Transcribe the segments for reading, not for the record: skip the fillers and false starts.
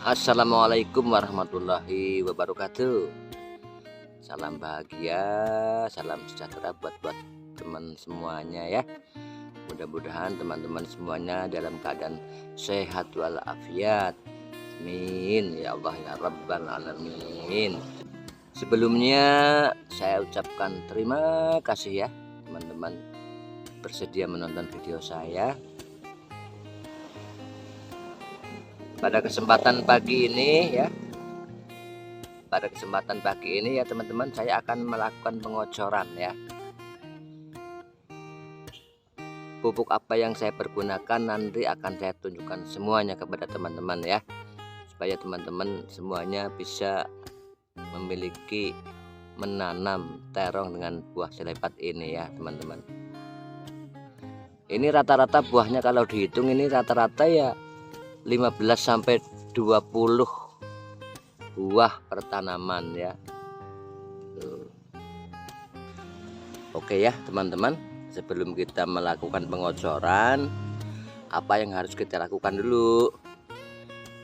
Assalamualaikum warahmatullahi wabarakatuh. Salam bahagia, salam sejahtera buat teman semuanya ya. Mudah-mudahan teman-teman semuanya dalam keadaan sehat walafiat. Amin ya Allah ya Rabbal alamin. Sebelumnya saya ucapkan terima kasih ya teman-teman bersedia menonton video saya. Pada kesempatan pagi ini ya teman-teman, saya akan melakukan pengocoran ya. Pupuk apa yang saya pergunakan nanti akan saya tunjukkan semuanya kepada teman-teman ya, supaya teman-teman semuanya bisa memiliki menanam terong dengan buah selepat ini ya teman-teman. Ini rata-rata buahnya kalau dihitung ini rata-rata ya 15 sampai 20 buah per tanaman ya. Oke ya teman-teman, sebelum kita melakukan pengocoran, apa yang harus kita lakukan dulu?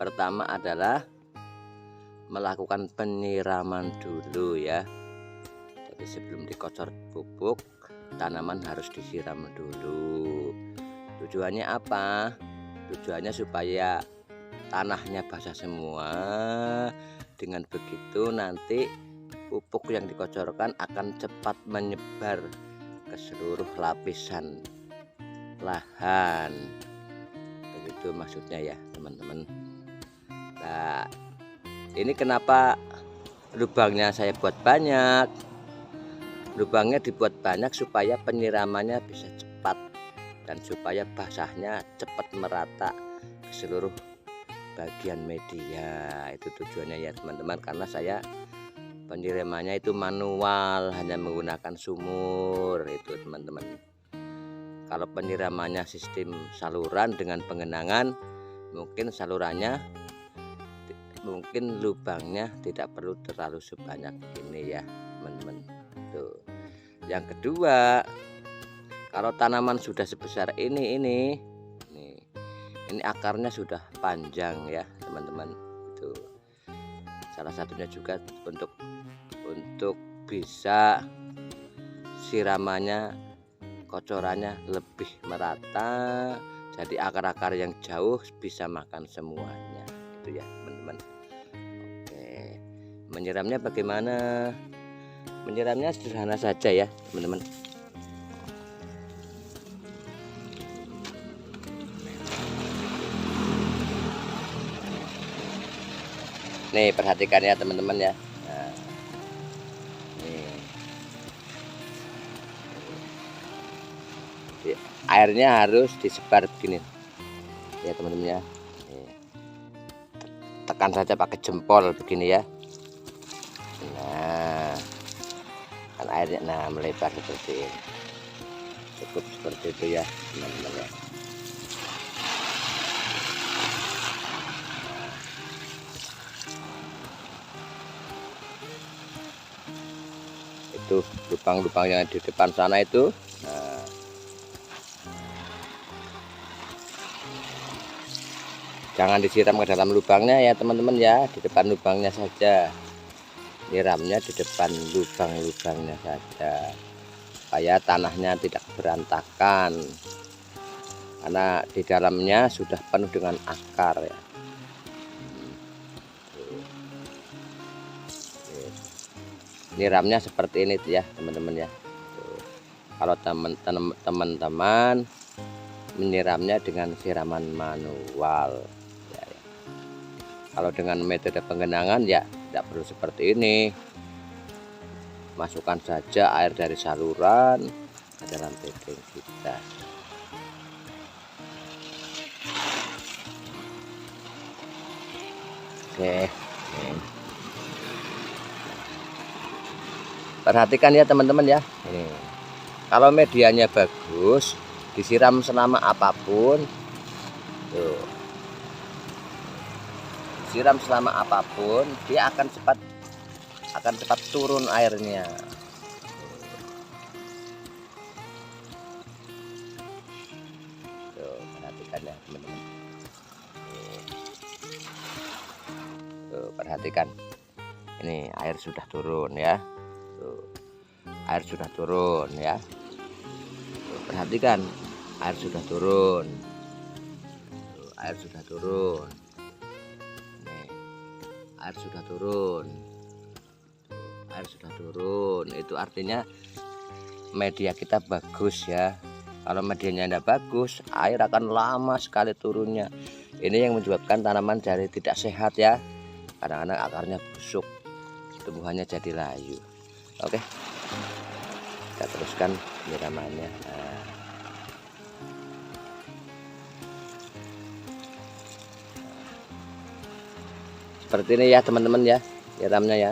Pertama adalah melakukan penyiraman dulu ya. Jadi sebelum dikocor pupuk, tanaman harus disiram dulu. Tujuannya apa? Tujuannya supaya tanahnya basah semua. Dengan begitu nanti pupuk yang dikocorkan akan cepat menyebar ke seluruh lapisan lahan. Begitu maksudnya ya teman-teman. Nah, ini kenapa lubangnya saya buat banyak? Lubangnya dibuat banyak supaya penyiramannya bisa cepat dan supaya basahnya cepat merata ke seluruh bagian media. Itu tujuannya ya teman-teman, karena saya penyiramannya itu manual, hanya menggunakan sumur itu teman-teman. Kalau penyiramannya sistem saluran dengan pengenangan, mungkin lubangnya tidak perlu terlalu sebanyak ini ya teman-teman. Tuh. Yang kedua, kalau tanaman sudah sebesar ini akarnya sudah panjang ya teman-teman. Itu salah satunya juga untuk bisa siramannya, kocorannya lebih merata, jadi akar-akar yang jauh bisa makan semuanya itu ya teman-teman. Oke, menyiramnya bagaimana? Menyiramnya sederhana saja ya teman-teman. Nih perhatikan ya teman-teman ya. Nah, nih. Airnya harus disebar begini ya teman-teman ya. Nih. Tekan saja pakai jempol begini ya. Nah, kan airnya melebar seperti ini. Cukup seperti itu ya teman-teman ya. Itu lubang-lubang yang di depan sana itu. Nah, jangan disiram ke dalam lubangnya ya teman-teman ya, di depan lubangnya saja. Nyiramnya di depan lubang-lubangnya saja, supaya tanahnya tidak berantakan, karena di dalamnya sudah penuh dengan akar ya. Nyiramnya seperti ini ya teman-teman ya. Kalau teman-teman menyiramnya dengan siraman manual ya. Kalau dengan metode pengenangan ya tidak perlu seperti ini. Masukkan saja air dari saluran ke dalam bedeng kita. Oke. Perhatikan ya teman-teman ya. Ini. Kalau medianya bagus, disiram selama apapun. Tuh. Siram selama apapun, dia akan cepat turun airnya. Tuh, perhatikan ya teman-teman. Ini air sudah turun ya. Tuh, air sudah turun ya. Tuh, perhatikan, air sudah turun. Tuh, air sudah turun. Nih, air sudah turun. Tuh, air sudah turun. Itu artinya media kita bagus ya. Kalau medianya tidak bagus, air akan lama sekali turunnya. Ini yang menyebabkan tanaman jadi tidak sehat ya. Kadang-kadang akarnya busuk, tumbuhannya jadi layu. Oke, kita teruskan penyiramannya. Nah. Seperti ini ya teman-teman ya, nyiramnya ya.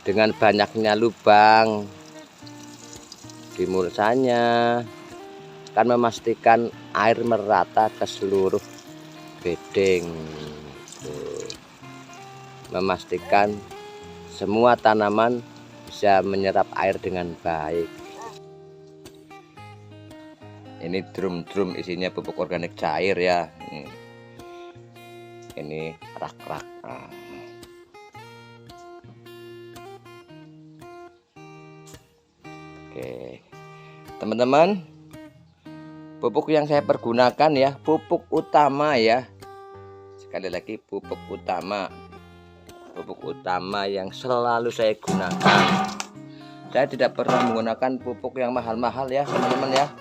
Dengan banyaknya lubang di mulsanya akan memastikan air merata ke seluruh bedeng. Tuh. Memastikan semua tanaman bisa menyerap air dengan baik. Ini drum-drum isinya pupuk organik cair ya. Ini rak-rak. Nah. Oke, teman-teman, pupuk yang saya pergunakan ya, pupuk utama ya. Sekali lagi pupuk utama yang selalu saya gunakan. Saya tidak pernah menggunakan pupuk yang mahal-mahal ya teman-teman ya.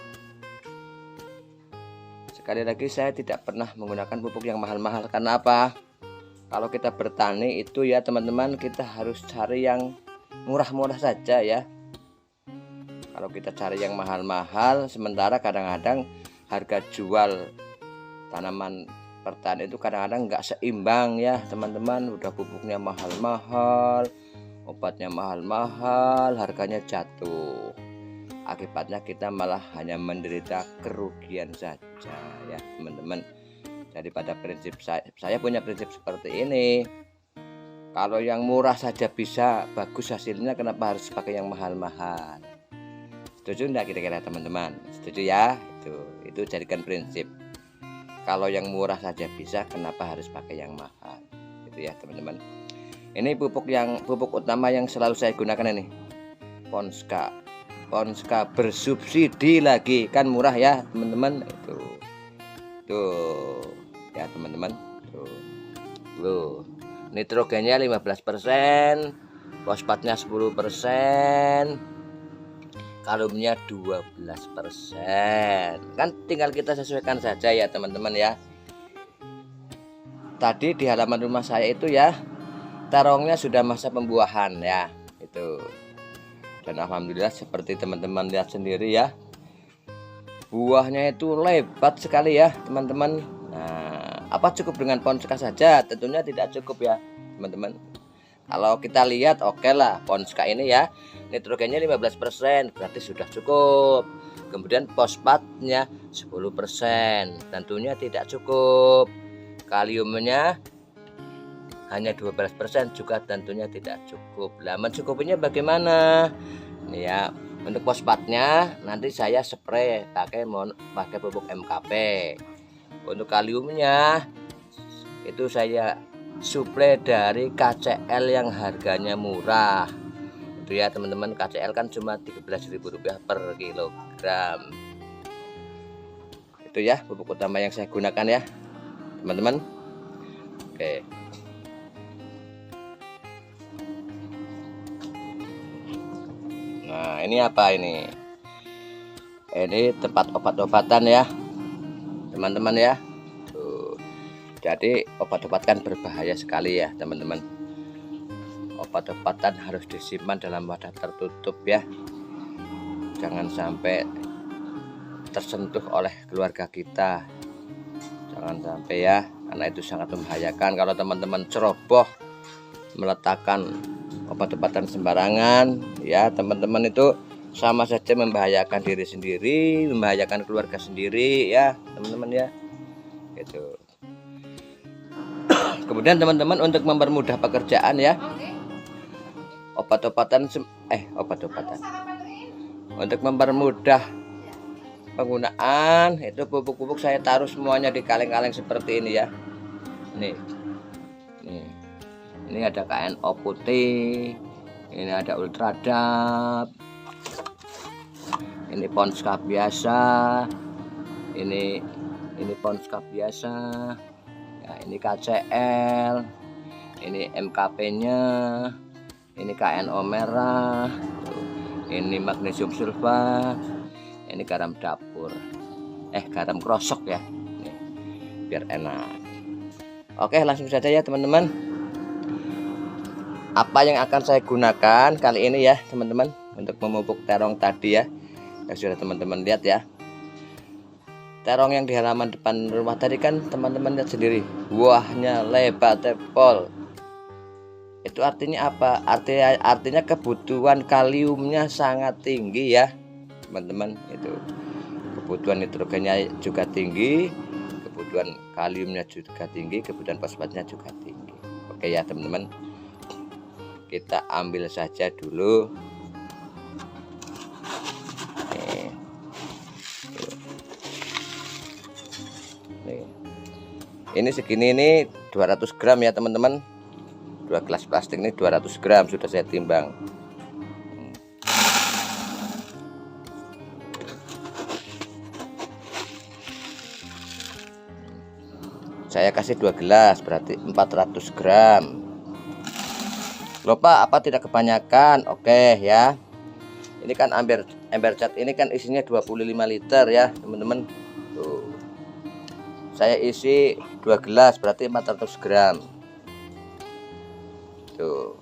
Sekali lagi saya tidak pernah menggunakan pupuk yang mahal-mahal. Karena apa? Kalau kita bertani itu ya teman-teman, kita harus cari yang murah-murah saja ya. Kalau kita cari yang mahal-mahal, sementara kadang-kadang harga jual tanaman pertanian itu kadang-kadang nggak seimbang ya teman-teman. Udah pupuknya mahal-mahal, obatnya mahal-mahal, harganya jatuh. Akibatnya kita malah hanya menderita kerugian saja ya teman-teman. Daripada prinsip saya punya prinsip seperti ini. Kalau yang murah saja bisa bagus hasilnya, kenapa harus pakai yang mahal-mahal? Setuju enggak kira-kira teman-teman? Setuju ya? Itu jadikan prinsip. Kalau yang murah saja bisa, kenapa harus pakai yang mahal? Itu ya teman-teman. Ini pupuk utama yang selalu saya gunakan ini. Ponska bersubsidi lagi, kan murah ya teman-teman. Tuh ya teman-teman. Tuh. Nitrogennya 15%, fosfatnya 10%. Kaliumnya 12%. Kan tinggal kita sesuaikan saja ya teman-teman ya. Tadi di halaman rumah saya itu ya, terongnya sudah masa pembuahan ya. Itu. Dan alhamdulillah seperti teman-teman lihat sendiri ya. Buahnya itu lebat sekali ya teman-teman. Nah, apa cukup dengan Ponska saja? Tentunya tidak cukup ya teman-teman. Kalau kita lihat oke lah, Ponska ini ya nitrogennya 15%, berarti sudah cukup. Kemudian fosfatnya 10%, tentunya tidak cukup. Kaliumnya hanya 12%, juga tentunya tidak cukup. Lah mencukupinya bagaimana? Ini ya, untuk fosfatnya nanti saya spray pakai pupuk MKP. Untuk kaliumnya itu saya suplai dari KCL yang harganya murah. Itu ya teman-teman, KCL kan cuma Rp13.000 per kilogram. Itu ya pupuk utama yang saya gunakan ya teman-teman. Oke. Nah ini apa ini? Ini tempat obat-obatan ya teman-teman ya. Jadi obat-obatan berbahaya sekali ya teman-teman. Obat-obatan harus disimpan dalam wadah tertutup ya. Jangan sampai tersentuh oleh keluarga kita. Jangan sampai ya, karena itu sangat membahayakan. Kalau teman-teman ceroboh meletakkan obat-obatan sembarangan ya teman-teman, itu sama saja membahayakan diri sendiri, membahayakan keluarga sendiri ya teman-teman ya. Gitu. Kemudian teman-teman, untuk mempermudah pekerjaan ya, obat-obatan untuk mempermudah penggunaan itu pupuk-pupuk saya taruh semuanya di kaleng-kaleng seperti ini ya. Nih Ini ada KNO putih, ini ada Ultradap, ini Ponska biasa, ini Ponska biasa ya, ini KCL, ini MKP-nya, ini KNO merah, ini magnesium sulfat, ini garam dapur, garam krosok ya, ini, biar enak. Oke, langsung saja ya teman-teman, apa yang akan saya gunakan kali ini ya teman-teman untuk memupuk terong tadi ya, yang sudah teman-teman lihat ya. Terong yang di halaman depan rumah tadi kan teman-teman lihat sendiri, buahnya lebat tepol. Itu artinya apa? Artinya kebutuhan kaliumnya sangat tinggi ya teman-teman. Itu kebutuhan nitrogennya juga tinggi, kebutuhan kaliumnya juga tinggi, kebutuhan fosfatnya juga tinggi. Oke ya teman-teman, kita ambil saja dulu. Ini segini, ini 200 gram ya teman-teman. 2 gelas plastik ini 200 gram sudah saya timbang. Saya kasih 2 gelas berarti 400 gram. Lupa apa tidak kebanyakan? Oke ya. Ini kan ember cat ini kan isinya 25 liter ya teman-teman. Tuh. Saya isi 2 gelas berarti 400 gram. Tuh.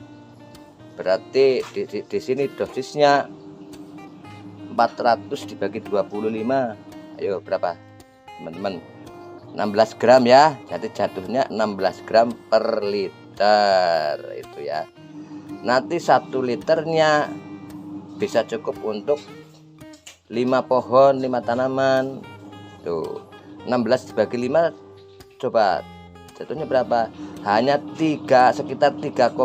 Berarti di sini dosisnya 400 dibagi 25. Ayo berapa teman-teman? 16 gram ya. Jadi jatuhnya 16 gram per liter itu ya. Nanti 1 liternya bisa cukup untuk 5 pohon, 5 tanaman. Tuh. 16 dibagi 5 coba jatuhnya berapa? Hanya sekitar 3,25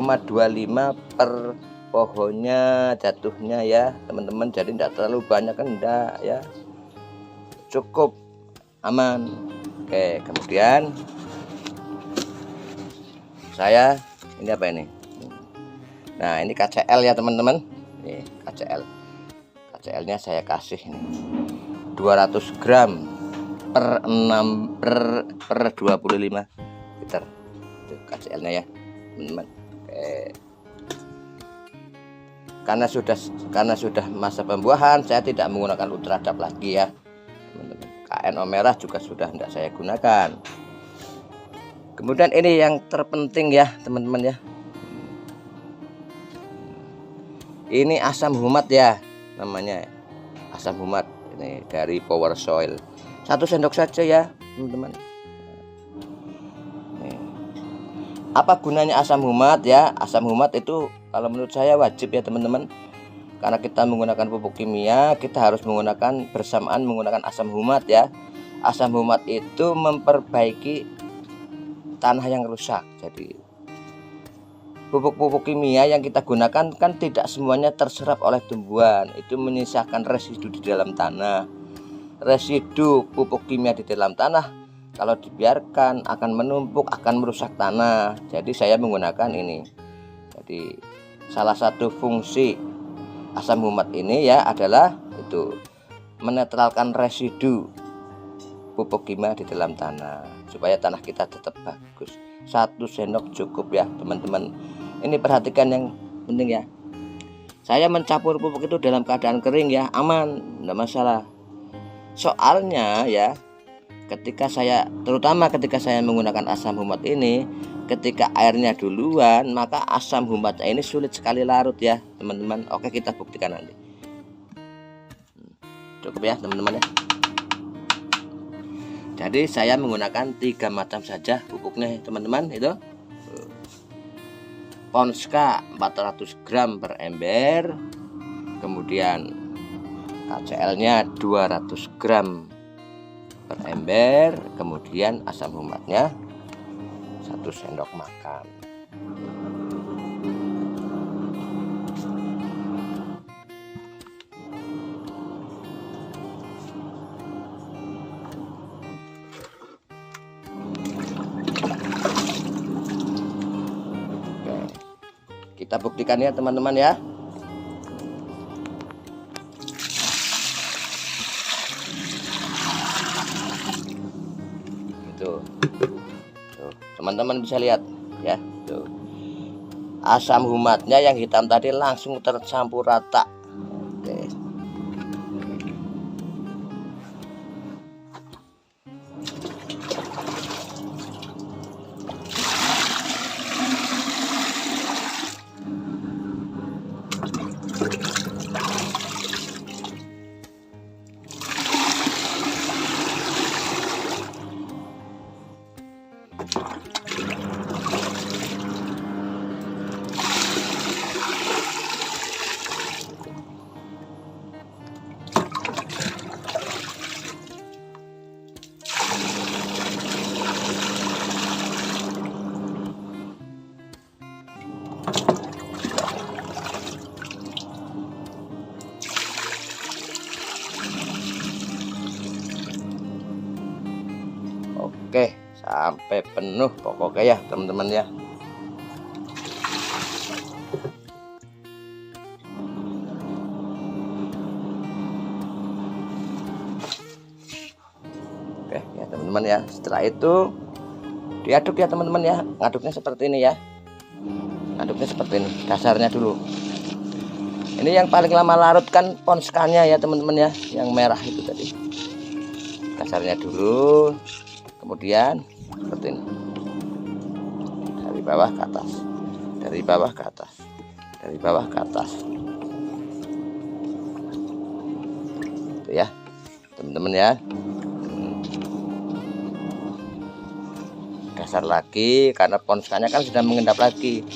per pohonnya jatuhnya ya teman-teman. Jadi tidak terlalu banyak kan, enggak ya, cukup aman. Oke, kemudian saya ini apa ini? Nah ini KCL ya teman-teman. Nih KCL nya saya kasih ini 200 gram per 25 liter. Itu KCL nya ya teman-teman. Karena sudah masa pembuahan, saya tidak menggunakan Ultradap lagi ya teman-teman. KNO merah juga sudah tidak saya gunakan. Kemudian ini yang terpenting ya teman-teman ya, ini asam humat ya namanya, asam humat ini dari Power Soil. 1 sendok saja ya teman-teman. Apa gunanya asam humat ya? Asam humat itu kalau menurut saya wajib ya teman-teman. Karena kita menggunakan pupuk kimia, kita harus bersamaan menggunakan asam humat ya. Asam humat itu memperbaiki tanah yang rusak. Jadi pupuk-pupuk kimia yang kita gunakan kan tidak semuanya terserap oleh tumbuhan. Itu menyisakan residu di dalam tanah. Residu pupuk kimia di dalam tanah kalau dibiarkan akan menumpuk, akan merusak tanah. Jadi saya menggunakan ini. Jadi salah satu fungsi asam humat ini ya adalah itu menetralkan residu pupuk kimia di dalam tanah supaya tanah kita tetap bagus. 1 sendok cukup ya teman-teman. Ini perhatikan yang penting ya. Saya mencampur pupuk itu dalam keadaan kering ya, aman, tidak masalah. Soalnya ya, terutama ketika saya menggunakan asam humat ini, ketika airnya duluan, maka asam humatnya ini sulit sekali larut ya teman-teman. Oke, kita buktikan nanti. Cukup ya teman-teman ya. Jadi saya menggunakan 3 macam saja pupuknya teman-teman. Itu Ponska 400 gram per ember, kemudian KCL nya 200 gram per ember, kemudian asam humatnya 1 sendok makan. Oke. Kita buktikan ya teman-teman ya. Tuh, teman-teman bisa lihat ya, tuh. Asam humatnya yang hitam tadi langsung tercampur rata. Oke. Oke, sampai penuh pokoknya ya teman-teman ya. Oke ya teman-teman ya, setelah itu diaduk ya teman-teman ya. Ngaduknya seperti ini ya, ngaduknya seperti ini, dasarnya dulu. Ini yang paling lama larut kan ponskannya ya teman-teman ya, yang merah itu tadi. Dasarnya dulu, kemudian seperti ini, dari bawah ke atas, dari bawah ke atas, dari bawah ke atas. Itu ya teman-teman ya. Dasar lagi karena ponskannya kan sudah mengendap lagi,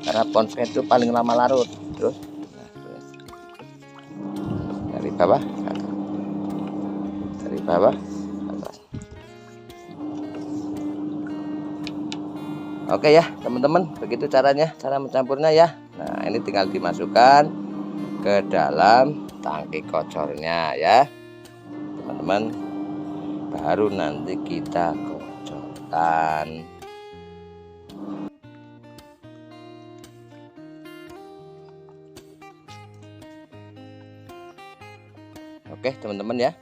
karena ponskan itu paling lama larut. Terus, dari bawah ke atas, dari bawah ke atas. Oke ya teman-teman, begitu caranya, cara mencampurnya ya. Nah ini tinggal dimasukkan ke dalam tangki kocornya ya teman-teman, baru nanti kita kocorkan. Oke teman-teman ya,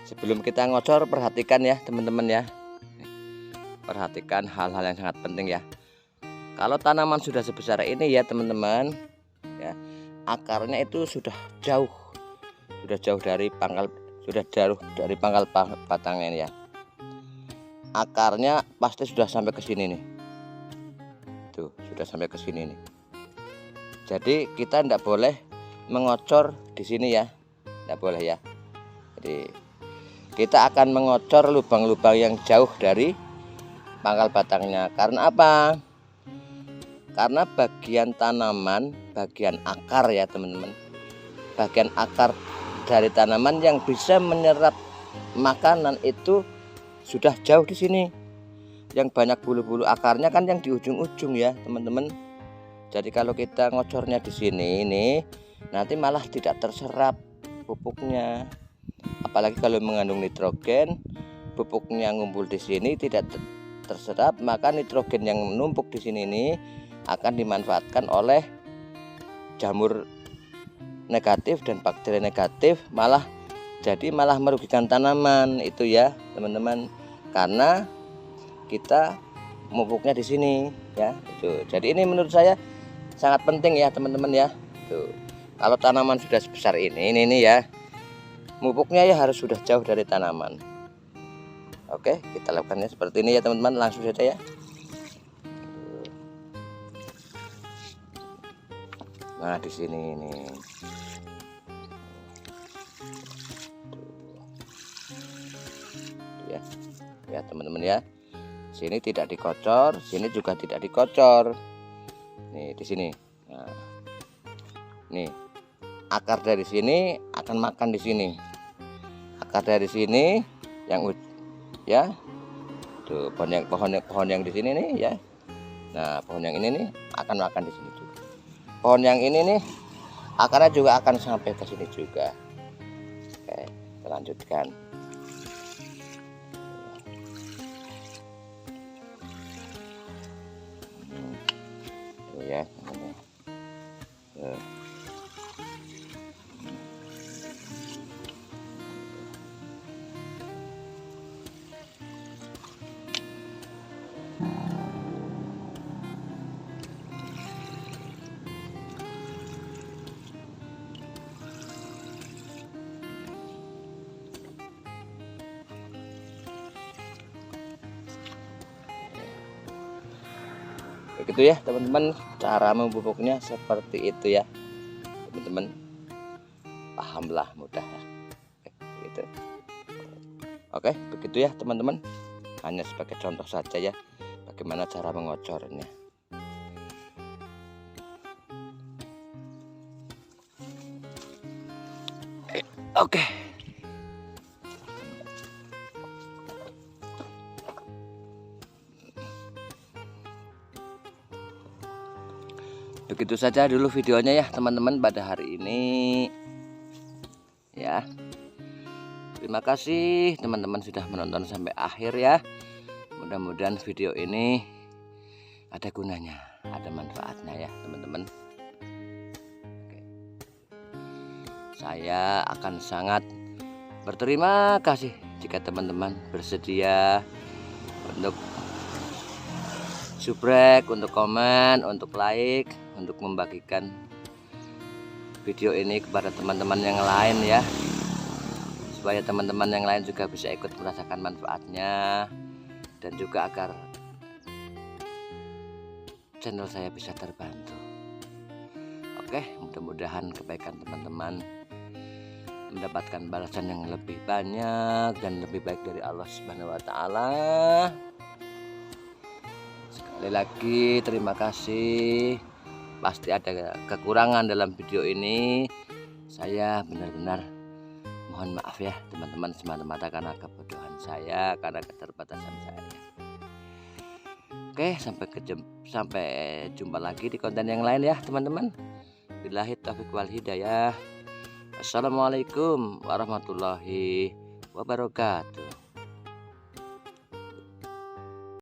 sebelum kita ngocor perhatikan ya teman-teman ya, perhatikan hal-hal yang sangat penting ya. Kalau tanaman sudah sebesar ini ya teman-teman ya, akarnya itu sudah jauh dari pangkal, sudah jauh dari pangkal batangnya ini ya. Akarnya pasti sudah sampai ke sini nih, tuh sudah sampai ke sini nih. Jadi kita tidak boleh mengocor di sini ya, tidak boleh ya. Jadi kita akan mengocor lubang-lubang yang jauh dari pangkal batangnya. Karena apa? Karena bagian tanaman, bagian akar ya teman-teman, bagian akar dari tanaman yang bisa menyerap makanan itu sudah jauh di sini. Yang banyak bulu-bulu akarnya kan yang di ujung-ujung ya teman-teman. Jadi kalau kita ngocornya di sini ini, nanti malah tidak terserap pupuknya. Apalagi kalau mengandung nitrogen, pupuknya ngumpul di sini tidak terserap, maka nitrogen yang menumpuk di sini ini akan dimanfaatkan oleh jamur negatif dan bakteri negatif, malah merugikan tanaman itu ya teman-teman, karena kita pupuknya di sini ya itu. Jadi ini menurut saya sangat penting ya teman-teman ya. Tuh, kalau tanaman sudah sebesar ini ya, pupuknya ya harus sudah jauh dari tanaman. Oke, kita lakukannya seperti ini ya teman-teman, langsung saja ya. Nah di sini ini ya teman-teman ya, sini tidak dikocor, sini juga tidak dikocor. Nih di sini. Nah, nih akar dari sini akan makan di sini, akar dari sini yang ya tuh pohon yang di sini nih ya. Nah pohon yang ini nih akan makan di sini juga. Pohon yang ini nih akarnya juga akan sampai ke sini juga. Oke, kita lanjutkan. Begitu ya teman-teman, cara memupuknya seperti itu ya teman-teman. Pahamlah, mudah ya. Gitu. Oke, begitu ya teman-teman. Hanya sebagai contoh saja ya bagaimana cara mengocornya. Oke. Begitu saja dulu videonya ya teman-teman pada hari ini ya. Terima kasih teman-teman sudah menonton sampai akhir ya. Mudah-mudahan video ini ada gunanya, ada manfaatnya ya teman-teman. Saya akan sangat berterima kasih jika teman-teman bersedia untuk subscribe, untuk komen, untuk like, untuk membagikan video ini kepada teman-teman yang lain ya, supaya teman-teman yang lain juga bisa ikut merasakan manfaatnya, dan juga agar channel saya bisa terbantu. Oke, mudah-mudahan kebaikan teman-teman mendapatkan balasan yang lebih banyak dan lebih baik dari Allah Subhanahu wa Ta'ala. Sekali lagi terima kasih. Pasti ada kekurangan dalam video ini. Saya benar-benar mohon maaf ya teman-teman, semata-mata karena kebodohan saya, karena keterbatasan saya. Oke, sampai jumpa lagi di konten yang lain ya teman-teman. Billahi taufiq wal hidayah. Assalamualaikum warahmatullahi wabarakatuh.